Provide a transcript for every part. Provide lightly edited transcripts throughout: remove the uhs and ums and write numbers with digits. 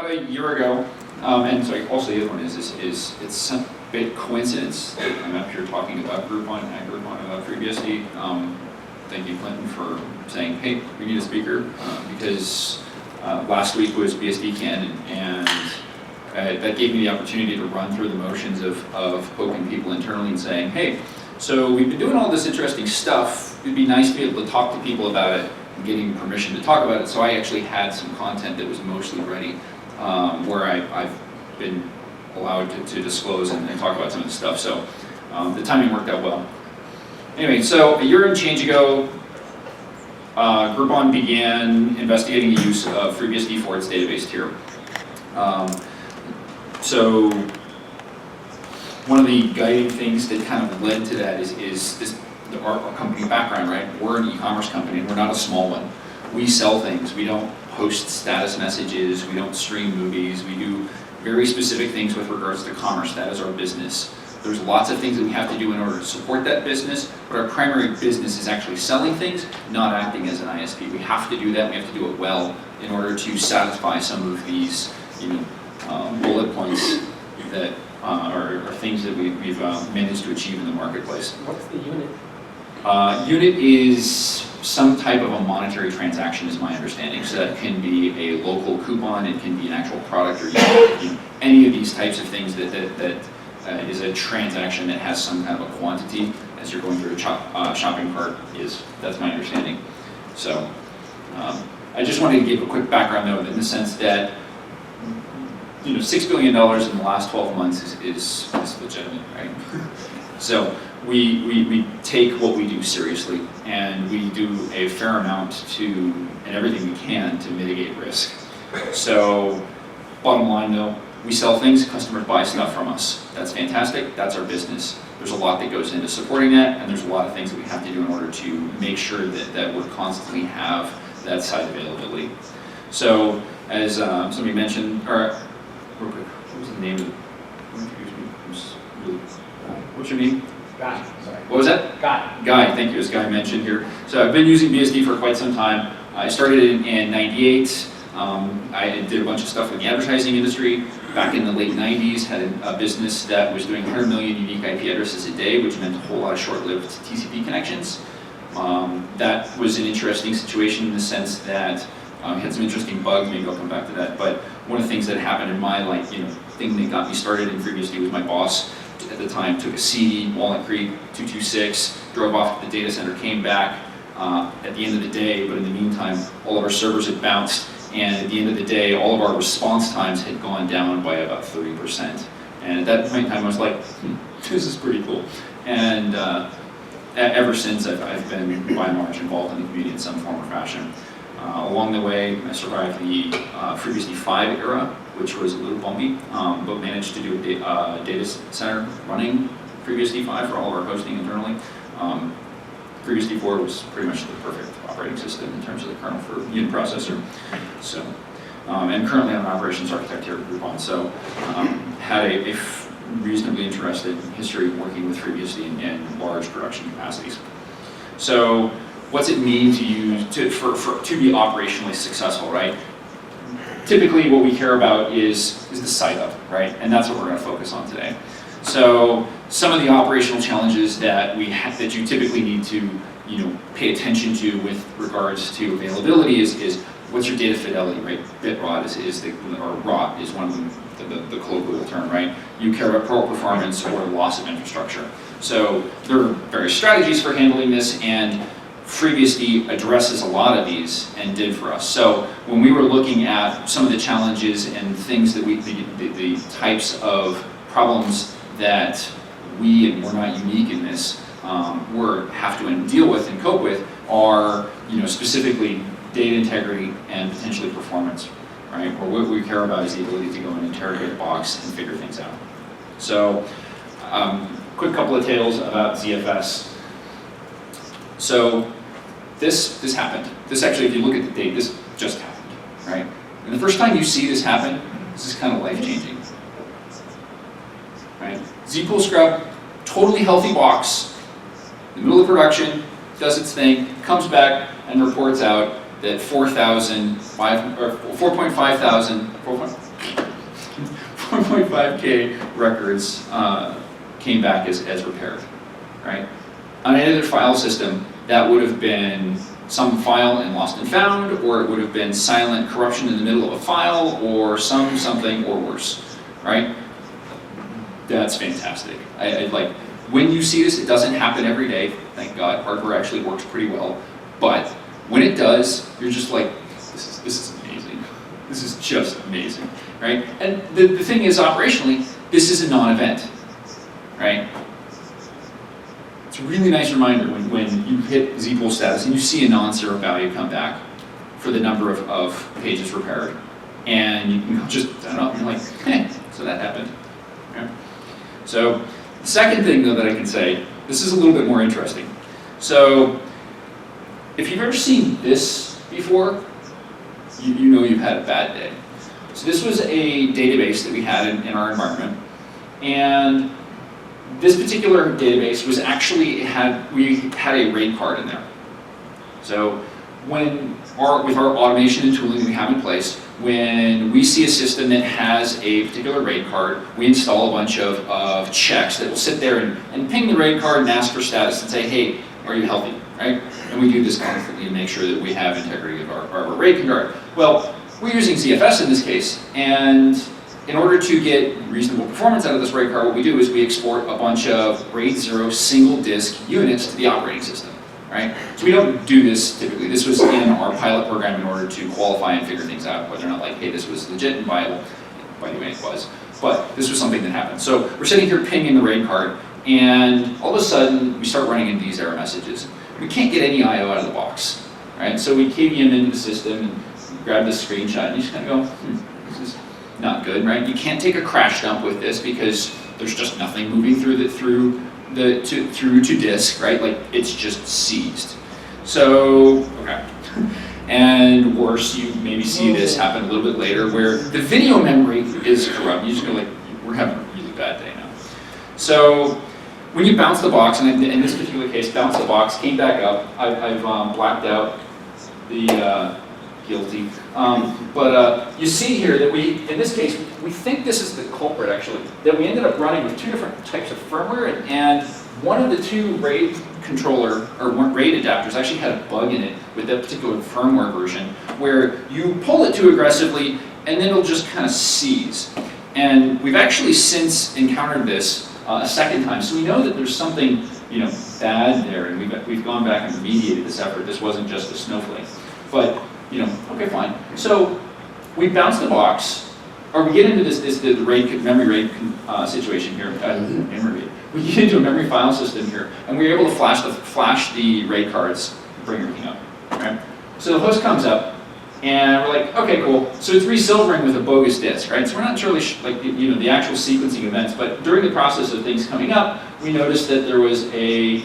about a year ago, and so also the other one is it's some bit coincidence that I'm up here talking about Groupon about FreeBSD. Thank you, Clinton, for saying, hey, we need a speaker, because last week was BSDCan, and that gave me the opportunity to run through the motions of poking people internally and saying, hey, so we've been doing all this interesting stuff. It'd be nice to be able to talk to people about it and getting permission to talk about it. So I actually had some content that was mostly ready, where I've been allowed to disclose and talk about some of the stuff. So the timing worked out well. Anyway, so a year and change ago, Groupon began investigating the use of FreeBSD for its database tier. So one of the guiding things that kind of led to that is this, our company background, right? We're an e-commerce company, and we're not a small one. We sell things. We don't post status messages. We don't stream movies. We do very specific things with regards to commerce. That is our business. There's lots of things that we have to do in order to support that business, but our primary business is actually selling things, not acting as an ISP. We have to do that. We have to do it well in order to satisfy some of these, bullet points that are things that we've managed to achieve in the marketplace. What's the unit? Unit is some type of a monetary transaction, is my understanding. So that can be a local coupon, it can be an actual product, or any of these types of things that is a transaction that has some kind of a quantity as you're going through a shopping cart. That's my understanding. So I just wanted to give a quick background though, in the sense that $6 billion in the last 12 months is legitimate, right? So we take what we do seriously, and we do a fair amount and everything we can to mitigate risk. So bottom line though, we sell things, customers buy stuff from us. That's fantastic, that's our business. There's a lot that goes into supporting that, and there's a lot of things that we have to do in order to make sure that we constantly have that site availability. So as somebody mentioned, or real quick, what was the name of it? What's your name? Guy, sorry. What was that? Guy. Guy, thank you, as Guy mentioned here. So I've been using BSD for quite some time. I started in '98. I did a bunch of stuff with the advertising industry. Back in the late 90s, had a business that was doing 100 million unique IP addresses a day, which meant a whole lot of short-lived TCP connections. That was an interesting situation in the sense that we had some interesting bugs, maybe I'll come back to that, but one of the things that happened in my thing that got me started in FreeBSD was my boss at the time took a CD, Walnut Creek 226, drove off to the data center, came back at the end of the day, but in the meantime, all of our servers had bounced, and at the end of the day, all of our response times had gone down by about 30%. And at that point in time, I was like, this is pretty cool. And ever since, I've been, by and large, involved in the community in some form or fashion. Along the way, I survived the FreeBSD 5 era, which was a little bumpy, but managed to do a data center running FreeBSD 5 for all of our hosting internally. FreeBSD 4 was pretty much the perfect operating system in terms of the kernel for unit processor. So, and currently I'm an operations architect here at Groupon, so had a reasonably interested history of working with FreeBSD in large production capacities. So, what's it mean to be operationally successful, right? Typically, what we care about is the site up, right? And that's what we're going to focus on today. So, some of the operational challenges that you typically need to, pay attention to with regards to availability is what's your data fidelity, right? Bit rot or rot is one of the colloquial term, right? You care about probe performance or loss of infrastructure. So there are various strategies for handling this, and FreeBSD addresses a lot of these and did for us. So when we were looking at some of the challenges and things that the types of problems that we, and we're not unique in this, have to deal with and cope with are, specifically data integrity and potentially performance, right? Or what we care about is the ability to go and interrogate a box and figure things out. So, quick couple of tales about ZFS. So, this happened. This actually, if you look at the date, this just happened, right? And the first time you see this happen, this is kind of life-changing, right? zpool scrub, totally healthy box, in the middle of production, does its thing, comes back and reports out that 4.5 thousand 1.5K records came back as repaired, right? On any other file system, that would have been some file in lost and found, or it would have been silent corruption in the middle of a file, or something or worse, right? That's fantastic. I like, when you see this, it doesn't happen every day, thank God. Hardware actually works pretty well, but when it does, you're just like, this is amazing. This is just amazing, right? And the thing is, operationally, this is a non-event, right? It's a really nice reminder when you hit z-pool status and you see a non-zero value come back for the number of pages repaired. And you can just, I don't know, you're like, hey, so that happened. Okay? So, the second thing though that I can say, this is a little bit more interesting. So, if you've ever seen this before, you know you've had a bad day. So this was a database that we had in our environment, and this particular database was actually, we had a RAID card in there. So with our automation and tooling that we have in place, when we see a system that has a particular RAID card, we install a bunch of checks that will sit there and ping the RAID card and ask for status and say, hey, are you healthy, right? And we do this constantly to make sure that we have integrity of our RAID card. Well, we're using ZFS in this case, and in order to get reasonable performance out of this RAID card, what we do is we export a bunch of RAID 0 single disk units to the operating system, right? So we don't do this typically. This was in our pilot program in order to qualify and figure things out, whether or not like, hey, this was legit and viable. By the way, it was. But this was something that happened. So we're sitting here pinging the RAID card, and all of a sudden, we start running into these error messages. We can't get any I/O out of the box, right? So we KVM into the system and grab this screenshot, and you just kind of go, this is not good, right? You can't take a crash dump with this because there's just nothing moving through to disk, right? Like, it's just seized. So, okay. And worse, you maybe see this happen a little bit later where the video memory is corrupt. You just go like, we're having a really bad day now. So when you bounce the box, and in this particular case, bounce the box, came back up. I've blacked out the guilty. But you see here that in this case, we think this is the culprit actually, that we ended up running with two different types of firmware, and one of the two RAID controller, or RAID adapters actually had a bug in it with that particular firmware version, where you pull it too aggressively, and then it'll just kind of seize. And we've actually since encountered this a second time, so we know that there's something, bad there, and we've gone back and remediated this effort. This wasn't just a snowflake, but okay, fine. So we bounce the box, or we get into the memory RAID situation here. We get into a memory file system here, and we're able to flash the RAID cards, bring everything up. Right? So the host comes up, and we're like, okay, cool. So it's resilvering with a bogus disk, right? So we're not surely the actual sequencing events, but during the process of things coming up, we noticed that there was a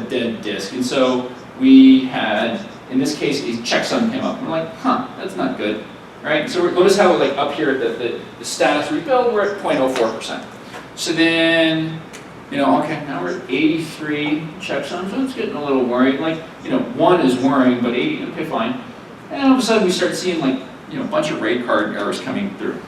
dead disk, and so we had, in this case, a checksum came up. And we're like, that's not good, right? So notice how up here at the status rebuild, we're at 0.04%. So then, okay, now we're at 83 checksums, so it's getting a little worried. 1 is worrying, but 80, okay, fine. And all of a sudden we start seeing a bunch of RAID card errors coming through.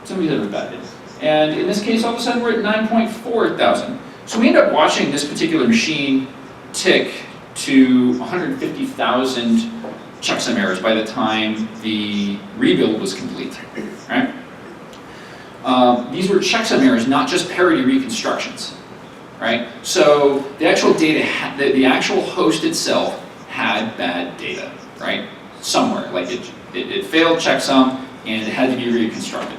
Somebody's having a bad day. And in this case, all of a sudden we're at 9.4 thousand. So we end up watching this particular machine tick to 150,000 checksum errors by the time the rebuild was complete, right? These were checksum errors, not just parity reconstructions, right? So the actual data, the actual host itself had bad data, right? Somewhere, like it failed checksum and it had to be reconstructed.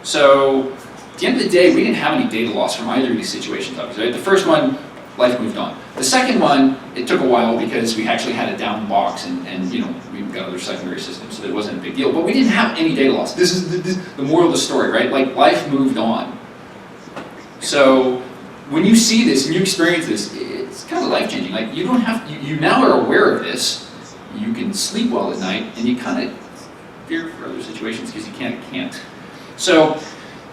So at the end of the day, we didn't have any data loss from either of these situations, obviously, right? The first one, life moved on. The second one, it took a while because we actually had a down box and we've got other secondary systems, so it wasn't a big deal. But we didn't have any data loss. This is the moral of the story, right? Like, life moved on. So when you see this and you experience this, it's kind of life-changing. Like, you don't have, you now are aware of this. You can sleep well at night, and you kind of fear for other situations because you can't. So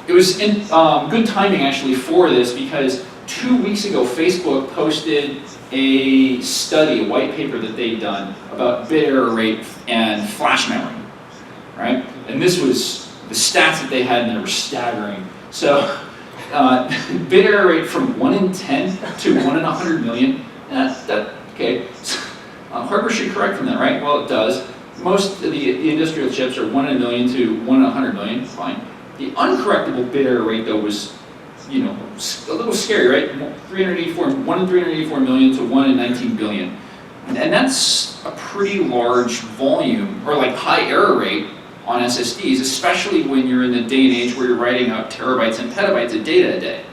it was in good timing actually for this, because 2 weeks ago, Facebook posted a study, a white paper that they'd done about bit error rate and flash memory, right? And this was, the stats that they had in there were staggering. So bit error rate from 1 in 10 to 1 in 100 million. Okay. Hardware should correct from that, right? Well, it does. Most of the industrial chips are 1 in a million to 1 in 100 million, fine. The uncorrectable bit error rate, though, was, you know, a little scary, right? 1 in 384 million to 1 in 19 billion. And that's a pretty large volume, or like high error rate on SSDs, especially when you're in the day and age where you're writing out terabytes and petabytes of data a day,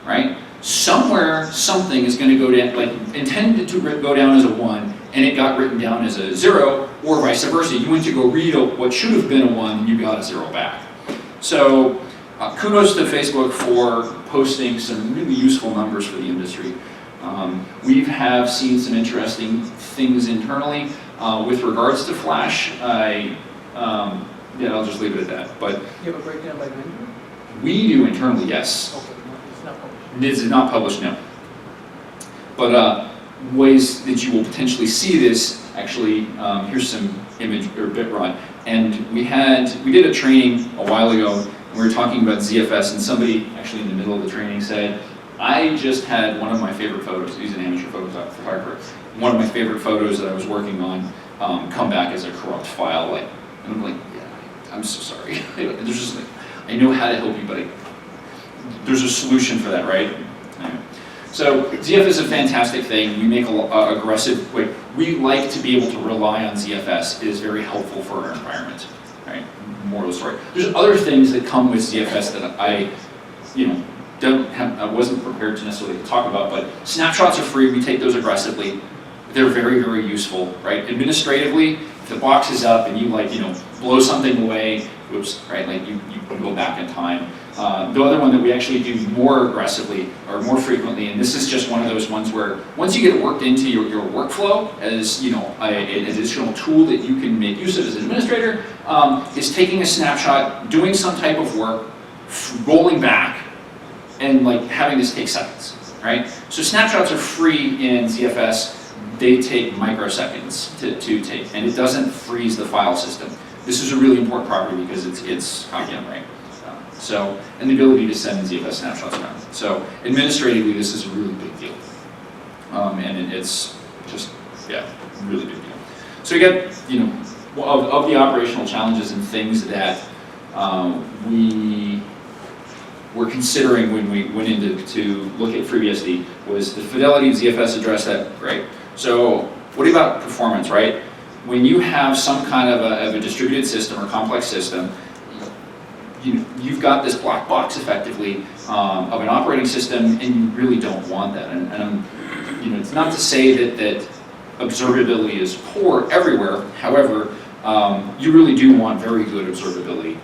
right? Somewhere, something is going to go down, like intended to go down as a 1, and it got written down as a 0, or vice versa. You went to go read what should have been a 1, and you got a 0 back. So kudos to Facebook for posting some really useful numbers for the industry. We have seen some interesting things internally with regards to Flash. Yeah, I'll just leave it at that. But you have a breakdown by vendor? We do internally, yes. Okay, it's not published. This is not published, no. But ways that you will potentially see this, actually, here's some image or bit rot. And we did a training a while ago, and we were talking about ZFS, and somebody actually in the middle of the training said, I just had one of my favorite photos, he's an amateur photographer, one of my favorite photos that I was working on come back as a corrupt file. Like, and I'm like, yeah, I'm so sorry. There's just like, I know how to help you, but there's a solution for that, right? Anyway. So ZFS is a fantastic thing. We make aggressive, we like to be able to rely on ZFS. It is very helpful for our environment, right? Moral of the story. There's other things that come with ZFS that I wasn't prepared to necessarily talk about, but snapshots are free. We take those aggressively. They're very, very useful, right? Administratively, if the box is up and you blow something away, whoops, right? Like you go back in time. The other one that we actually do more aggressively or more frequently, and this is just one of those ones where once you get it worked into your workflow as an additional tool that you can make use of as an administrator, is taking a snapshot, doing some type of work, rolling back, and having this take seconds, right? So snapshots are free in ZFS. They take microseconds to take, and it doesn't freeze the file system. This is a really important property because it's right? And the ability to send ZFS snapshots around. So administratively, this is a really big deal. And it's just, yeah, really big deal. So you get, of the operational challenges and things that we were considering when we went into to look at FreeBSD was the fidelity of ZFS address that, great. So what about performance, right? When you have some kind of a distributed system or complex system, you've got this black box effectively of an operating system, and you really don't want that. And it's not to say that observability is poor everywhere. However, you really do want very good observability.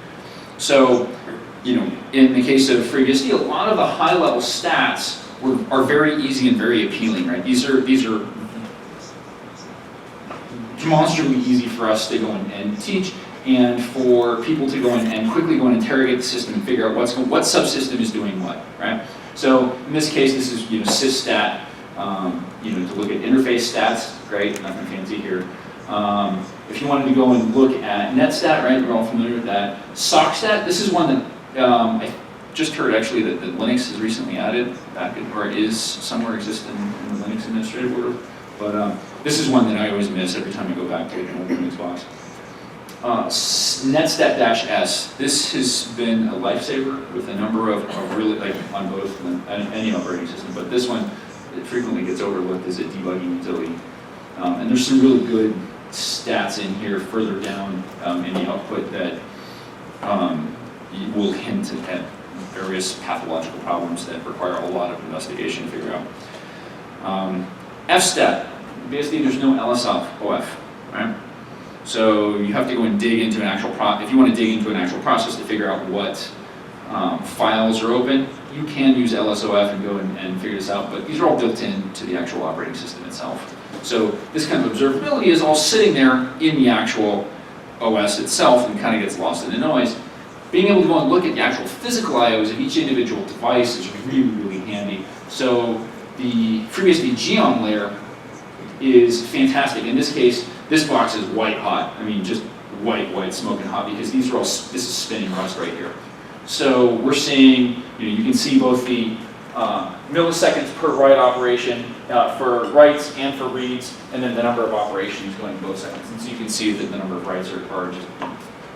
So, in the case of FreeBSD, a lot of the high-level stats are very easy and very appealing, right? These are demonstrably easy for us to go and teach, and for people to go and quickly go and interrogate the system and figure out what subsystem is doing what, right? So in this case, this is sysstat, to look at interface stats, great, nothing fancy here. If you wanted to go and look at netstat, right, we're all familiar with that. sockstat, this is one that I just heard actually that Linux has recently added back, or is somewhere exists in the Linux administrative order. But this is one that I always miss every time I go back to an old Linux box. Netstat-S. This has been a lifesaver with a number of really, on both any operating system, but this one, it frequently gets overlooked as a debugging utility. And there's some really good stats in here further down in the output that will hint at various pathological problems that require a lot of investigation to figure out. FStep. Basically, there's no LSOF, right? So you have to go and dig into an actual if you want to dig into an actual process to figure out what files are open, you can use LSOF and go and figure this out, but these are all built into the actual operating system itself. So this kind of observability is all sitting there in the actual OS itself and kind of gets lost in the noise. Being able to go and look at the actual physical IOs of each individual device is really, really handy. So the FreeBSD Geom layer is fantastic. In this case, this box is white hot. I mean, just white, smoking hot, because these are all, this is spinning rust right here. So we're seeing, you can see both the milliseconds per write operation for writes and for reads, and then the number of operations going in milliseconds. And so you can see that the number of writes are just,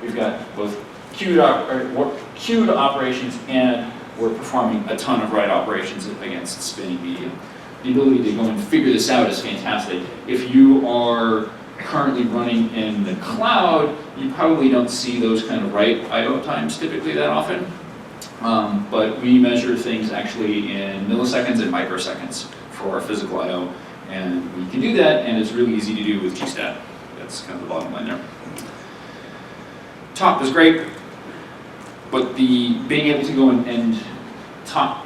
we've got both queued operations, and we're performing a ton of write operations against spinning media. The ability to go and figure this out is fantastic. If you are currently running in the cloud, you probably don't see those kind of write I/O times typically that often. But we measure things actually in milliseconds and microseconds for our physical I/O, and we can do that, and it's really easy to do with TwoStep. That's kind of the bottom line there. Top is great, but being able to go and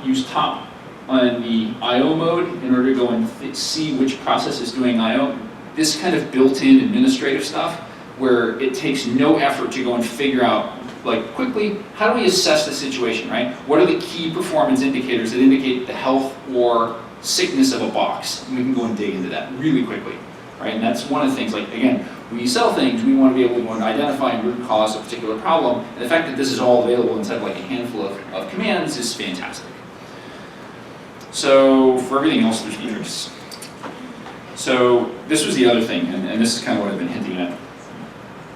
use top on the I/O mode in order to go and see which process is doing I/O, this kind of built-in administrative stuff where it takes no effort to go and figure out, like, quickly, how do we assess the situation, right? What are the key performance indicators that indicate the health or sickness of a box? And we can go and dig into that really quickly, right? And that's one of the things, like, again, we sell things, we want to be able to go and identify and root cause a particular problem, and the fact that this is all available inside of like a handful of commands is fantastic. So for everything else, there's DTrace. So this was the other thing, and this is kind of what I've been hinting at.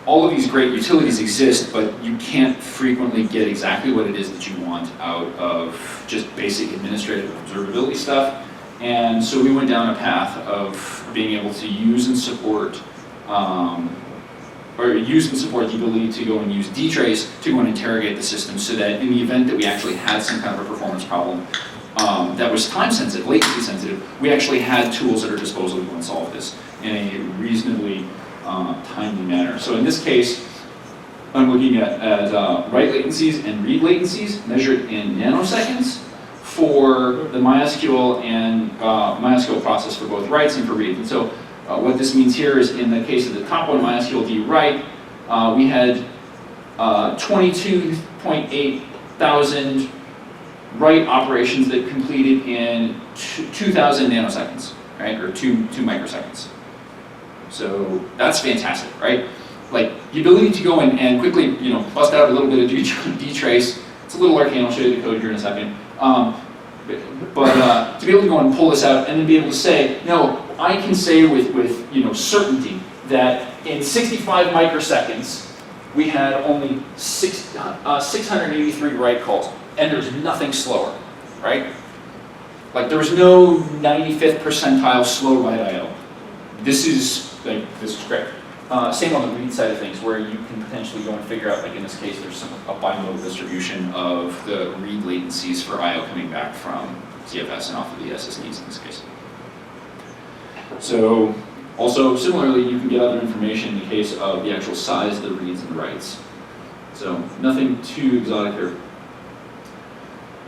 All of these great utilities exist, but you can't frequently get exactly what it is that you want out of just basic administrative observability stuff. And so we went down a path of being able to use and support the ability to go and use DTrace to go and interrogate the system, so that in the event that we actually had some kind of a performance problem that was time sensitive, latency sensitive, we actually had tools at our disposal to go and solve this in a reasonably timely manner. So in this case, I'm looking at write latencies and read latencies measured in nanoseconds for the MySQL and MySQL process for both writes and for reads. And so what this means here is, in the case of the top one, MySQL D write, we had 22.8 thousand write operations that completed in 2,000 nanoseconds, right, or 2 microseconds. So that's fantastic, right? Like, the ability to go in and quickly, bust out a little bit of DTrace. It's a little arcane. I'll show you the code here in a second. But to be able to go and pull this out and then be able to say, no, I can say with certainty that in 65 microseconds we had only 683 write calls, and there's nothing slower, right? Like, there was no 95th percentile slow write I/O. This is great. Same on the read side of things, where you can potentially go and figure out, like in this case, there's a bimodal distribution of the read latencies for I/O coming back from CFS and off of the SSDs in this case. So, also similarly, you can get other information in the case of the actual size of the reads and the writes. So, nothing too exotic here.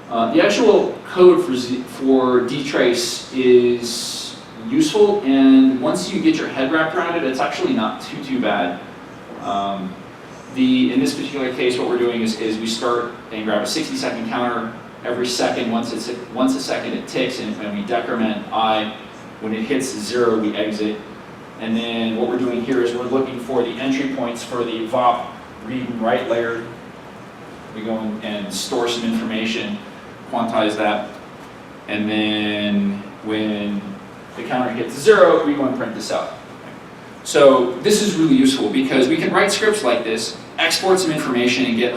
The actual code for DTrace is useful, and once you get your head wrapped around it, it's actually not too bad. In this particular case, what we're doing is we start and grab a 60-second counter every second. Once a second, it ticks, and we decrement I. When it hits 0, we exit. And then what we're doing here is we're looking for the entry points for the VOP read and write layer. We go and store some information, quantize that, and then when the counter hits 0, we go and print this out. So this is really useful because we can write scripts like this, export some information, and get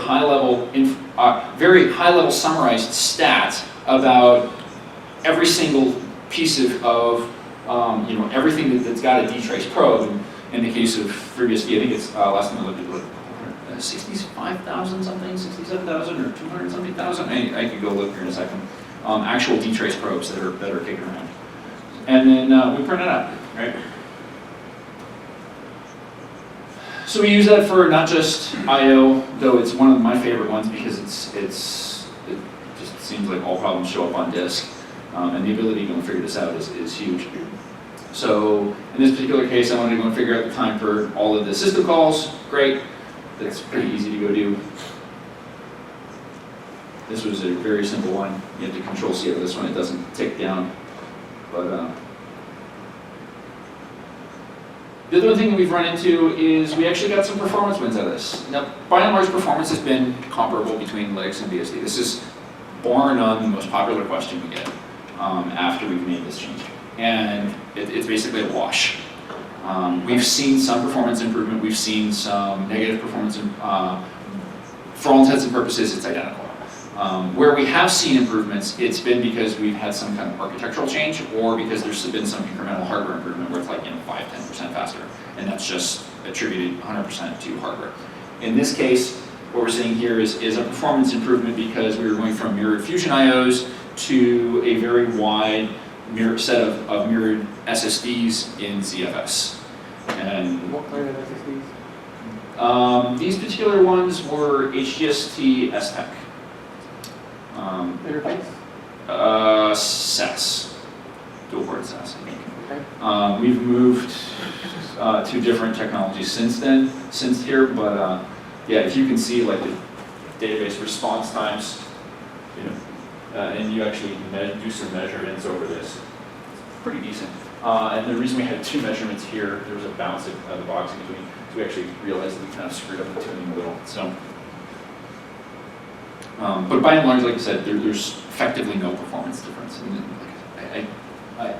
very high-level summarized stats about every single piece of everything that's got a DTrace probe. And in the case of FreeBSD, I think it's last time I looked at 65,000 something, 67,000 or 200 something thousand. I could go look here in a second. Actual DTrace probes that are kicking around, and then we print it out, right? So we use that for not just I/O, though it's one of my favorite ones because it just seems like all problems show up on disk, and the ability to go and figure this out is huge. So in this particular case, I wanted to go and figure out the time for all of the system calls. Great, that's pretty easy to go do. This was a very simple one. You have to Control-C over this one; it doesn't tick down, but. The other thing that we've run into is we actually got some performance wins out of this. Now, by and large, performance has been comparable between Linux and BSD. This is born on the most popular question we get after we've made this change. And it's basically a wash. We've seen some performance improvement. We've seen some negative performance. For all intents and purposes, it's identical. Where we have seen improvements, it's been because we've had some kind of architectural change, or because there's been some incremental hardware improvement where it's like 5-10% faster, and that's just attributed 100% to hardware. In this case, what we're seeing here is a performance improvement because we were going from mirrored Fusion IOs to a very wide set of mirrored SSDs in ZFS. And What kind of SSDs? these particular ones were HGST STEC. Interface? SAS. Dual port SAS, I think. Okay. We've moved to different technologies since here, but yeah, if you can see like the database response times, and you actually do some measurements over this, it's pretty decent. And the reason we had two measurements here, there was a bounce of the box in between, so we actually realized that we kind of screwed up the tuning a little. So, but by and large, like I said, there's effectively no performance difference. And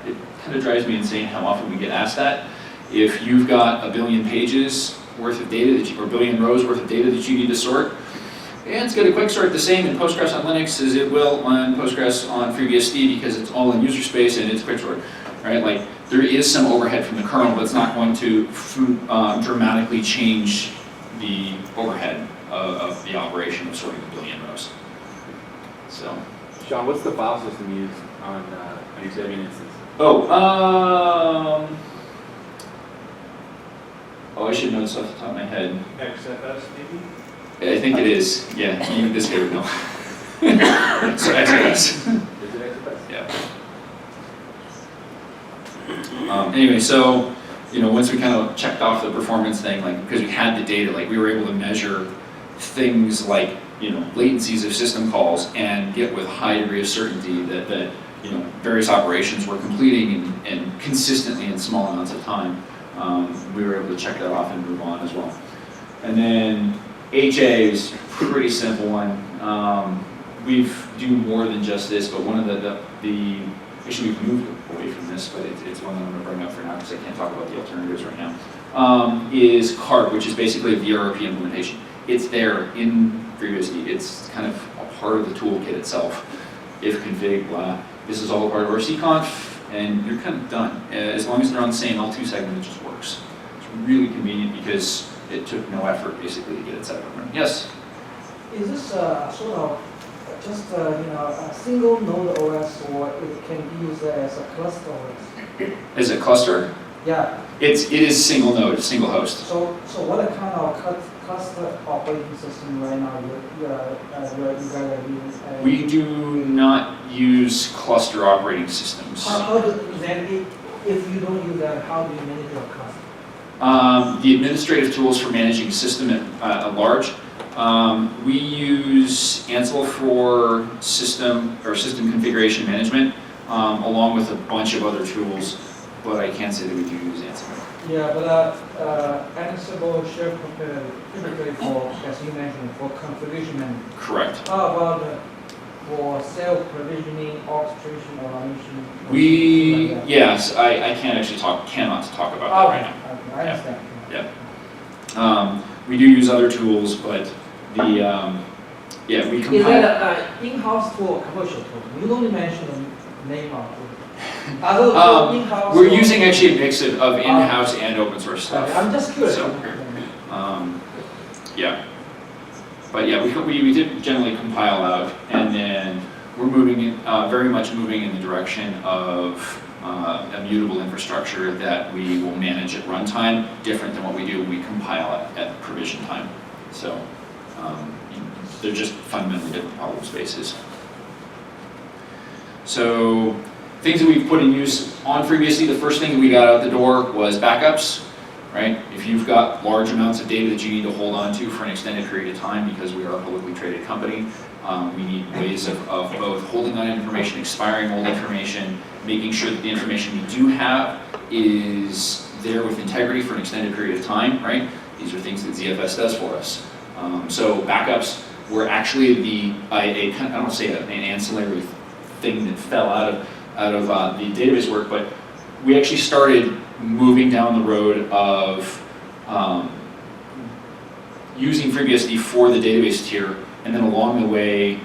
it kind of drives me insane how often we get asked that. If you've got a billion pages worth of data or a billion rows worth of data that you need to sort, and it's got a quick sort the same in Postgres on Linux as it will on Postgres on FreeBSD because it's all in user space and it's quick sort, right? Like there is some overhead from the kernel, but it's not going to dramatically change the overhead of the operation of sorting a billion rows. So, Sean, what's the file system used on your Debian instance? Oh, I should know this off the top of my head. XFS maybe? I think it is. Yeah, even this guy would know. So XFS. Is it XFS? Yeah. Anyway, so once we kind of checked off the performance thing, like because we had the data, like we were able to measure things like latencies of system calls and get with high degree of certainty that various operations were completing and consistently in small amounts of time. We were able to check that off and move on as well. And then HA is a pretty simple one. We do more than just this, but one of actually we've moved away from this, but it's one that I'm going to bring up for now because I can't talk about the alternatives right now, is CART, which is basically a VRP implementation. It's there in FreeBSD. It's kind of a part of the toolkit itself. If config, blah. This is all a part of our cconf, and you're kind of done. As long as they're on the same L2 segment, it just works. It's really convenient because it took no effort basically to get it set up and running. Yes? Is this sort of just a single node OS, or it can be used as a cluster OS? Is it cluster? Yeah. It is single node, single host. So what kind of cluster operating system right now you guys are using? We do not use cluster operating systems. How do exactly, if you don't use that, how do you manage your cluster? The administrative tools for managing a system at large. We use Ansible for system configuration management, along with a bunch of other tools, but I can't say that we do use Ansible. Yeah, but Ansible share typically for, as you mentioned, for configuration management. Correct. How about for self-provisioning, orchestration, automation? Yes, I cannot talk about that right now. Okay, I understand. Yeah. We do use other tools, but we Is compile. that an in-house tool or commercial tool? You don't mention the name of it. In-house We're or- using actually a mix of in-house and open source stuff. Okay, I'm just curious. So, yeah. But yeah, we did generally compile out, and then we're very much moving in the direction of immutable infrastructure that we will manage at runtime, different than what we do when we compile at provision time. So they're just fundamentally different problem spaces. So things that we've put in use on FreeBSD, the first thing that we got out the door was backups, right? If you've got large amounts of data that you need to hold on to for an extended period of time because we are a publicly traded company, we need ways of both holding on information, expiring old information, making sure that the information we do have is there with integrity for an extended period of time, right? These are things that ZFS does for us. So backups were actually I don't want to say an ancillary thing that fell out of the database work, but we actually started moving down the road of using FreeBSD for the database tier, and then along the way,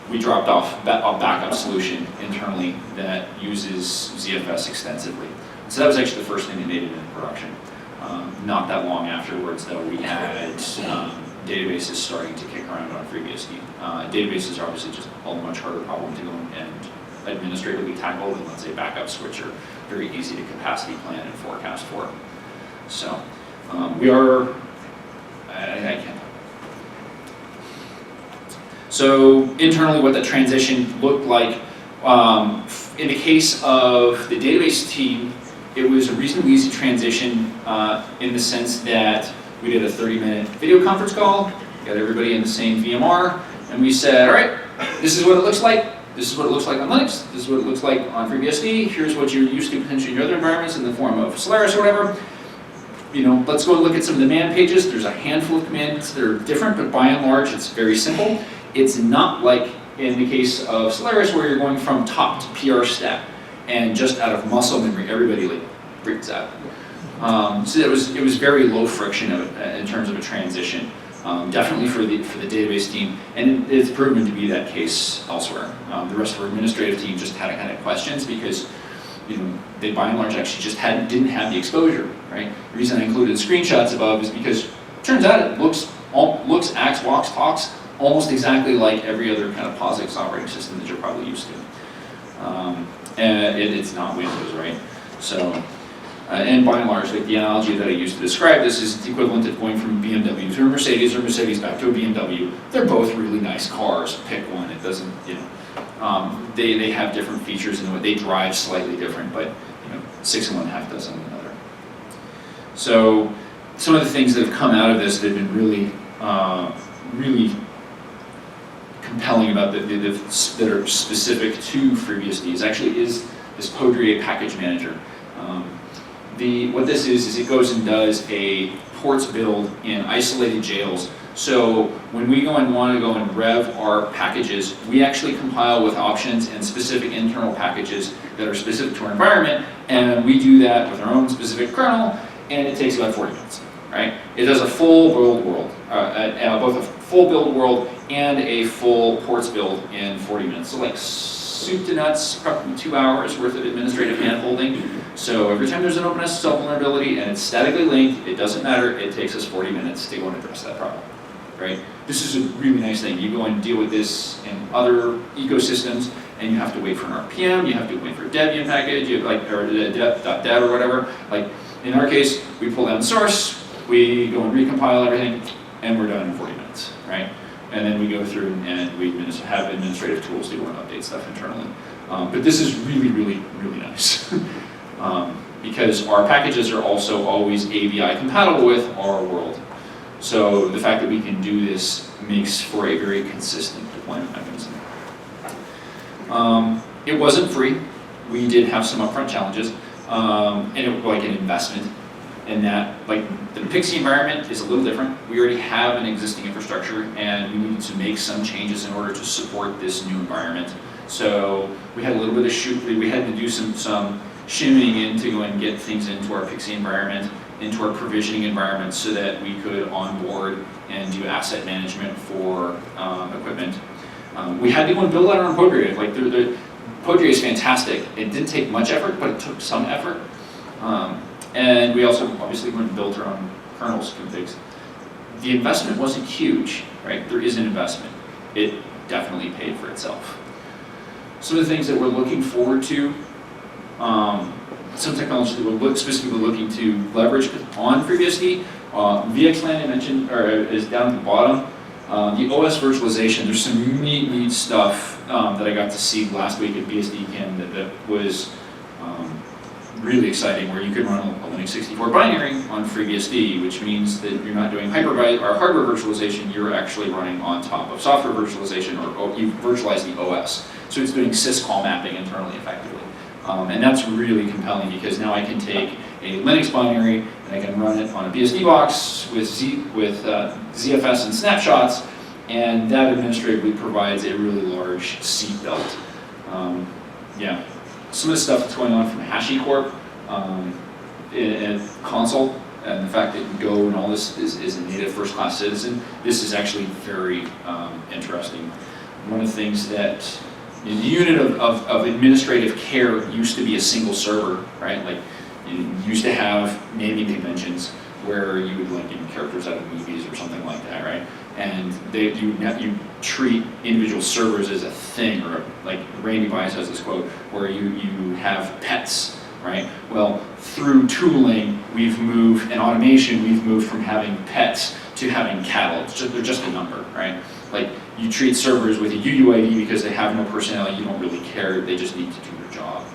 we dropped off a backup solution internally that uses ZFS extensively. So that was actually the first thing that made it into production. Not that long afterwards, though, we had databases starting to kick around on FreeBSD. Databases are obviously just a much harder problem to go and administratively tackle than, let's say, backups, which are very easy to capacity plan and forecast for. So we are, I can't. So internally, what the transition looked like, in the case of the database team, it was a reasonably easy transition in the sense that we did a 30-minute video conference call, got everybody in the same VMR, and we said, all right, this is what it looks like. This is what it looks like on Linux. This is what it looks like on FreeBSD. Here's what you're used to potentially in your other environments in the form of Solaris or whatever. You know, let's go and look at some of the man pages. There's a handful of commands that are different, but by and large, it's very simple. It's not like in the case of Solaris where you're going from top to PR step, and just out of muscle memory, everybody like freaks out. So it was very low friction in terms of a transition. Definitely for the database team, and it's proven to be that case elsewhere. The rest of our administrative team just had kind of questions because, you know, they by and large actually just didn't have the exposure, right? The reason I included screenshots above is because it turns out it looks, acts, walks, talks almost exactly like every other kind of POSIX operating system that you're probably used to. And it's not Windows, right? So. And by and large, like the analogy that I used to describe this is the equivalent of going from BMW to a Mercedes or Mercedes back to a BMW. They're both really nice cars. Pick one. It doesn't, you know, they have different features and they drive slightly different, but you know, 6 in one, half dozen in another. So some of the things that have come out of this that have been really, really compelling about that are specific to FreeBSD is this Postgres package manager. What this is it goes and does a ports build in isolated jails. So when we want to go and rev our packages, we actually compile with options and specific internal packages that are specific to our environment, and we do that with our own specific kernel, and it takes about 40 minutes, right? It does a full build world, both a full build world and a full ports build in 40 minutes. So like soup to nuts, probably 2 hours worth of administrative hand-holding. So every time there's an open SSL vulnerability and it's statically linked, it doesn't matter, it takes us 40 minutes to go and address that problem, right? This is a really nice thing. You go and deal with this in other ecosystems, and you have to wait for an RPM, you have to wait for a Debian package, or dev or whatever. Like in our case, we pull down the source, we go and recompile everything, and we're done in 40 minutes, right? And then we go through and we have administrative tools to go and update stuff internally. But this is really, really, really nice. Because our packages are also always AVI compatible with our world. So the fact that we can do this makes for a very consistent deployment mechanism. It wasn't free. We did have some upfront challenges, and it was like an investment in that, like the Pixie environment is a little different. We already have an existing infrastructure, and we needed to make some changes in order to support this new environment. So we had a little bit of we had to do some shimming in to go and get things into our Pixie environment, into our provisioning environment, so that we could onboard and do asset management for equipment. We had to go and build that on Postgres. Like the Postgres is fantastic. It didn't take much effort, but it took some effort. And we also obviously went and built our own kernels configs. The investment wasn't huge, right? There is an investment. It definitely paid for itself. Some of the things that we're looking forward to, some technology that we're specifically looking to leverage on FreeBSD. VXLAN I mentioned, is down at the bottom. The OS virtualization, there's some neat stuff that I got to see last week at BSDCAN that was really exciting, where you could run a Linux 64 binary on FreeBSD, which means that you're not doing hardware virtualization, you're actually running on top of software virtualization, or you virtualize the OS. So it's doing syscall mapping internally effectively. And that's really compelling, because now I can take a Linux binary, and I can run it on a BSD box with ZFS and snapshots, and that administratively provides a really large seat belt. Yeah, some of the stuff that's going on from HashiCorp in console, and the fact that Go and all this is a native first-class citizen, this is actually very interesting. One of the things that the unit of administrative care used to be a single server, right? Like you used to have naming conventions where you would like characters out of movies or something like that, right? And you treat individual servers as a thing, or like Randy Bias has this quote where you have pets, right? Well, through tooling, and automation, we've moved from having pets to having cattle. They're just a number, right? Like you treat servers with a UUID because they have no personality, you don't really care, they just need to do their job.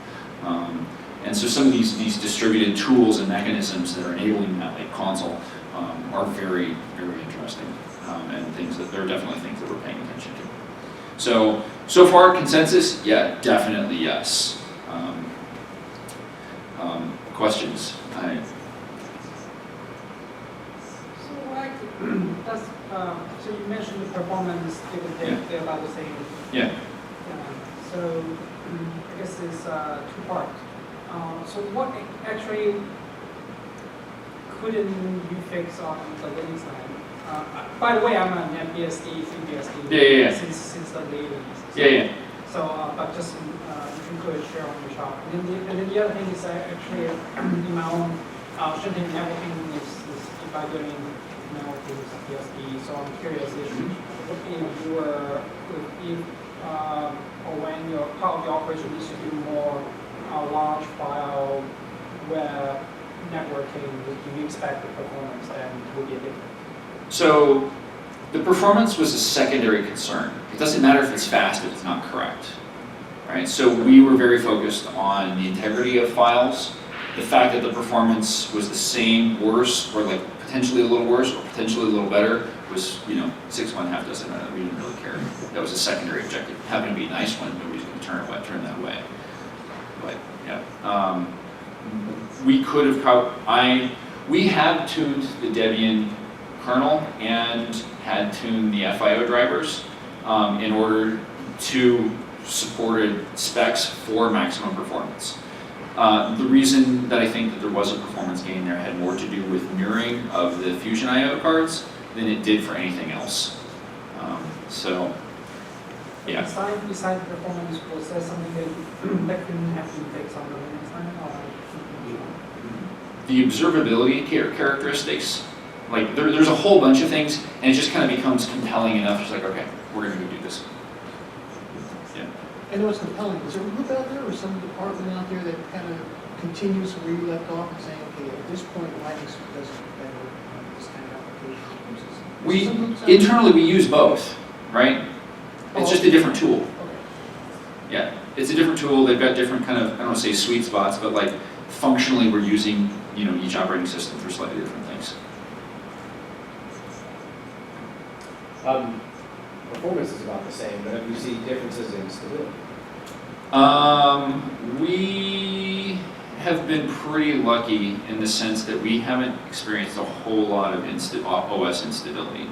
And so some of these distributed tools and mechanisms that are enabling that, like console, are very, very interesting, and things that they're definitely things that we're paying attention to. So far, consensus, yeah, definitely yes. Questions? So you mentioned the performance, they're about the same. Yeah. So I guess it's two parts. So what actually couldn't you fix on the Linux line? By the way, I'm a NetBSD, FreeBSD since the late 80s. Yeah. So, but just you could share on your shop. And then the other thing is actually in my own shunting networking is if I'm doing networking with BSD. So I'm curious if you were or when your part of the operation needs to do more large file web networking, do you expect the performance then will be different? So the performance was a secondary concern. It doesn't matter if it's fast if it's not correct, right? So we were very focused on the integrity of files. The fact that the performance was the same, worse, or like potentially a little worse, or potentially a little better was, 6 1 half dozen. We didn't really care. That was a secondary objective. It happened to be a nice one. Nobody's going to turn that way. But yeah, we could have. We had tuned the Debian kernel and had tuned the FIO drivers in order to supported specs for maximum performance. The reason that I think that there was a performance gain there had more to do with mirroring of the Fusion IO cards than it did for anything else. So, yeah. Besides performance, was there something that couldn't have been fixed on the Linux line? The observability characteristics, like there's a whole bunch of things, and it just kind of becomes compelling enough. It's like, okay, we're going to go do this. Yeah. I know it's compelling. Is there a group out there or some department out there that kind of continues where you left off and saying, okay, at this point, Linux doesn't better this kind of application? Internally we use both, right? It's just a different tool. Okay. Yeah, it's a different tool. They've got different kind of, I don't want to say sweet spots, but like functionally we're using, each operating system for slightly different things. Performance is about the same, but have you seen differences in stability? We have been pretty lucky in the sense that we haven't experienced a whole lot of OS instability.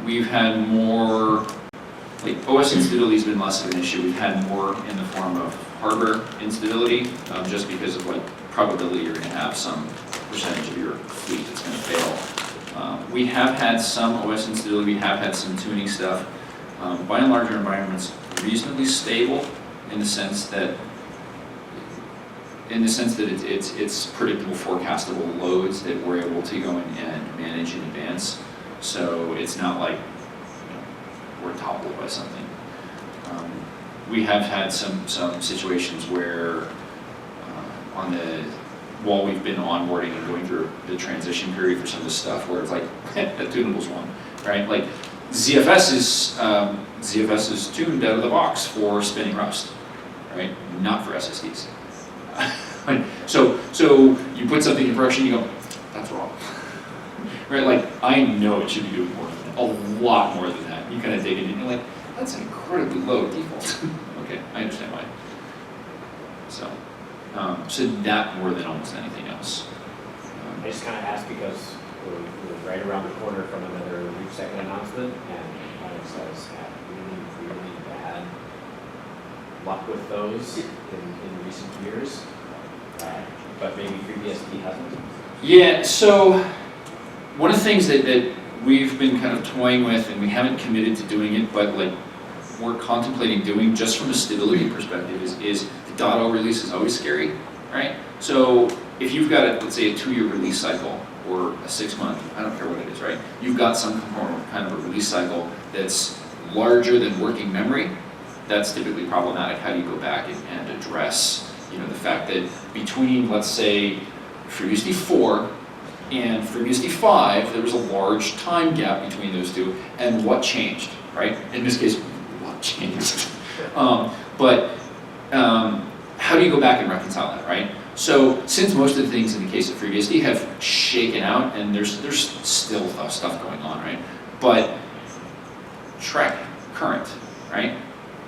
We've had more, like OS instability has been less of an issue. We've had more in the form of hardware instability, just because of like probability you're going to have some percentage of your fleet that's going to fail. We have had some OS instability. We have had some tuning stuff. By and large, our environment's reasonably stable in the sense that it's predictable, forecastable loads that we're able to go in and manage in advance. So it's not like we're toppled by something. We have had some situations where while we've been onboarding and going through the transition period for some of this stuff, where it's like that tunable's one, right? Like ZFS is tuned out of the box for spinning Rust, right? Not for SSDs. So you put something in production, you go, that's wrong, right? Like I know it should be doing more than that, a lot more than that. You kind of dig in and you're like, that's an incredibly low default. Okay, I understand why. So, So that more than almost anything else. I just kind of asked because we're right around the corner from another Leap second announcement, and Linux has had really bad luck with those in recent years. But maybe FreeBSD hasn't. Yeah, so one of the things that we've been kind of toying with, and we haven't committed to doing it, but like we're contemplating doing just from a stability perspective is the .0 release is always scary, right? So if you've got, let's say, a 2-year release cycle or a 6-month, I don't care what it is, right? You've got some kind of a release cycle that's larger than working memory. That's typically problematic. How do you go back and address, the fact that between, let's say, FreeBSD 4 and FreeBSD 5, there was a large time gap between those two, and what changed, right? In this case, what changed? How do you go back and reconcile that, right? So since most of the things in the case of FreeBSD have shaken out, and there's still stuff going on, right? But track current, right?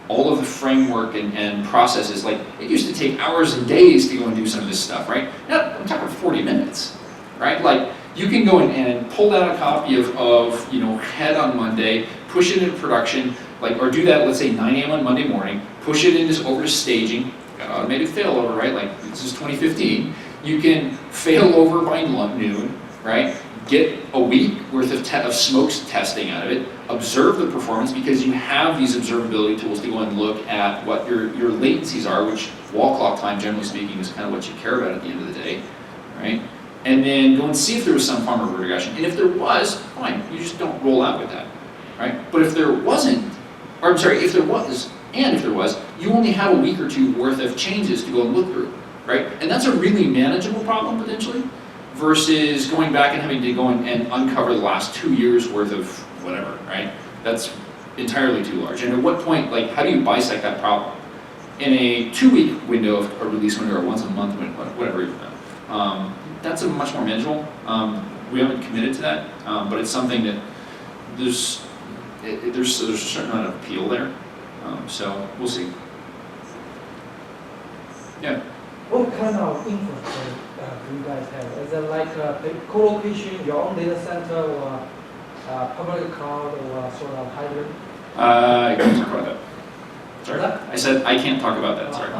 All of the framework and processes, like it used to take hours and days to go and do some of this stuff, right? Now I'm talking 40 minutes, right? Like you can go in and pull out a copy of head on Monday, push it into production, or do that, let's say 9 a.m. on Monday morning, push it over to staging, got automated failover, right? Like this is 2015. You can fail over by noon, right? Get a week worth of smokes testing out of it, observe the performance because you have these observability tools to go and look at what your latencies are, which wall clock time, generally speaking, is kind of what you care about at the end of the day, right? And then go and see if there was some form of regression. And if there was, fine, you just don't roll out with that, right? But if there wasn't, or I'm sorry, if there was, you only have a week or two worth of changes to go and look through, right? And that's a really manageable problem potentially, versus going back and having to go and uncover the last 2 years worth of whatever, right? That's entirely too large. And at what point, how do you bisect that problem? In a 2-week window of a release window or once a month window, whatever, that's a much more manageable. We haven't committed to that, but it's something that there's a certain amount of appeal there. So we'll see. Yeah. What kind of infrastructure do you guys have? Is it like co-location, your own data center, or public cloud, or sort of hybrid? I can't talk about that. Sorry. What? I said I can't talk about that, sorry. I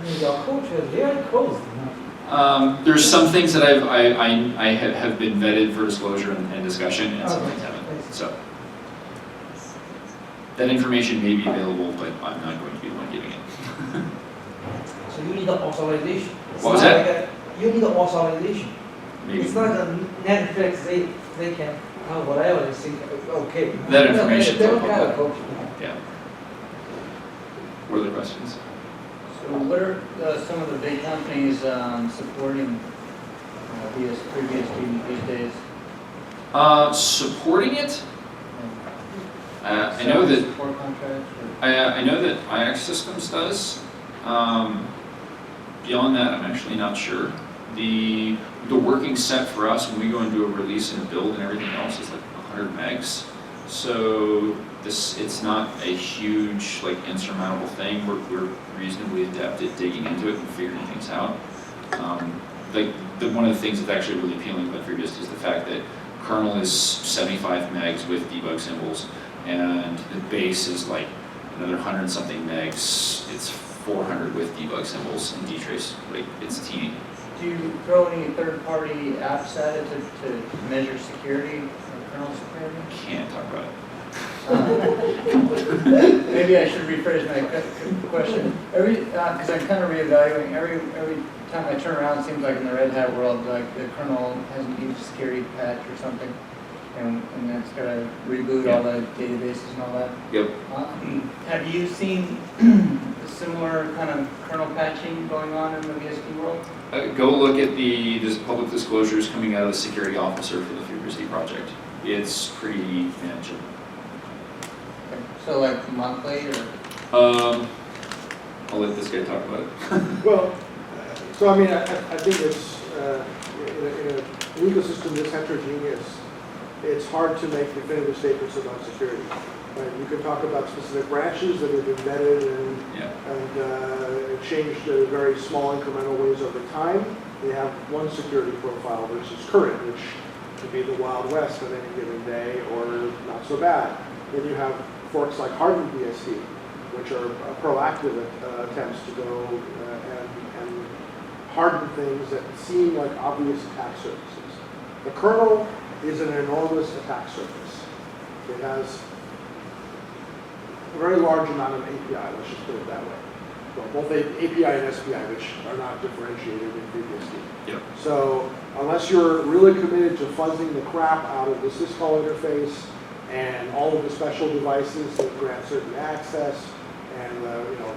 mean, your culture is very close. There's some things that I have been vetted for disclosure and discussion, and some things haven't. So that information may be available, but I'm not going to be the one giving it. So you need an authorization. What was that? You need an authorization. Maybe. It's not a Netflix, they can, whatever they think, okay. That information's They don't all have a public. culture. Yeah. What are the questions? So what are some of the big companies supporting FreeBSD these days? Supporting it? I know that Support contracts or? I know that iXsystems does. Beyond that, I'm actually not sure. The working set for us when we go and do a release and a build and everything else is like 100 megs. So it's not a huge insurmountable thing. We're reasonably adept at digging into it and figuring things out. One of the things that's actually really appealing about FreeBSD is the fact that kernel is 75 megs with debug symbols, and the base is another 100-something megs. It's 400 with debug symbols and DTrace. It's teeny. Do you throw any third-party apps at it to measure security or kernel security? Can't talk about it. Maybe I should rephrase my question. Because I'm kind of reevaluating. Every time I turn around, it seems like in the Red Hat world, the kernel has a huge security patch or something, and that's got to reboot all the databases and all that. Yep. Have you seen a similar kind of kernel patching going on in the BSD world? Go look at the public disclosures coming out of the security officer for the FreeBSD project. It's pretty manageable. So monthly or? I'll let this guy talk about it. Well, so I think it's in an ecosystem this heterogeneous, it's hard to make definitive statements about security. Right? You can talk about specific branches that have embedded and changed in very small incremental ways over time. They have one security profile versus current, which could be the Wild West on any given day or not so bad. Then you have forks like hardened BSD, which are proactive attempts to go and harden things that seem like obvious attack surfaces. The kernel is an enormous attack surface. It has a very large amount of API, let's just put it that way. Well, both API and SPI, which are not differentiated in FreeBSD. Yep. So unless you're really committed to fuzzing the crap out of the syscall interface and all of the special devices that grant certain access and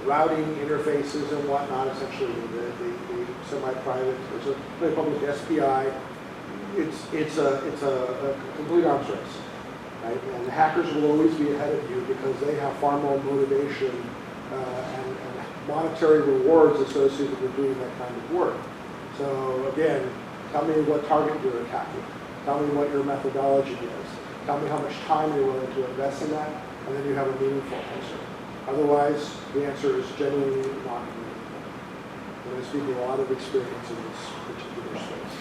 routing interfaces and whatnot, essentially the semi-private, there's a public SPI. It's a complete arms race, right? And the hackers will always be ahead of you because they have far more motivation and monetary rewards associated with doing that kind of work. So again, tell me what target you're attacking. Tell me what your methodology is. Tell me how much time you're willing to invest in that, and then you have a meaningful answer. Otherwise, the answer is genuinely not meaningful. And I speak with a lot of experience in this particular space.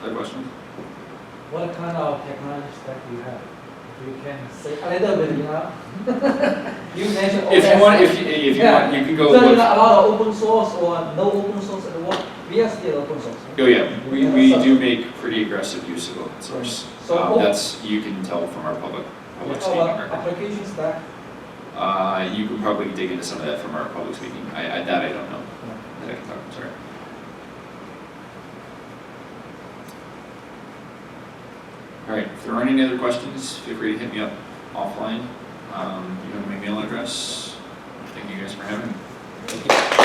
Other questions? What kind of technology stack do you have? If you can say a little bit, You mentioned If you want, if you Yeah. want, you can go So look. a lot of open source or no open source at what? BSD is open source. Oh yeah, we So- do make pretty aggressive use of open source. So That's, you can tell from our public speaking our record. application stack. You can probably dig into some of that from our public speaking. I don't know. That I can talk, sorry. All right, if there aren't any other questions, feel free to hit me up offline. You have my email address. Thank you guys for having me. Thank you.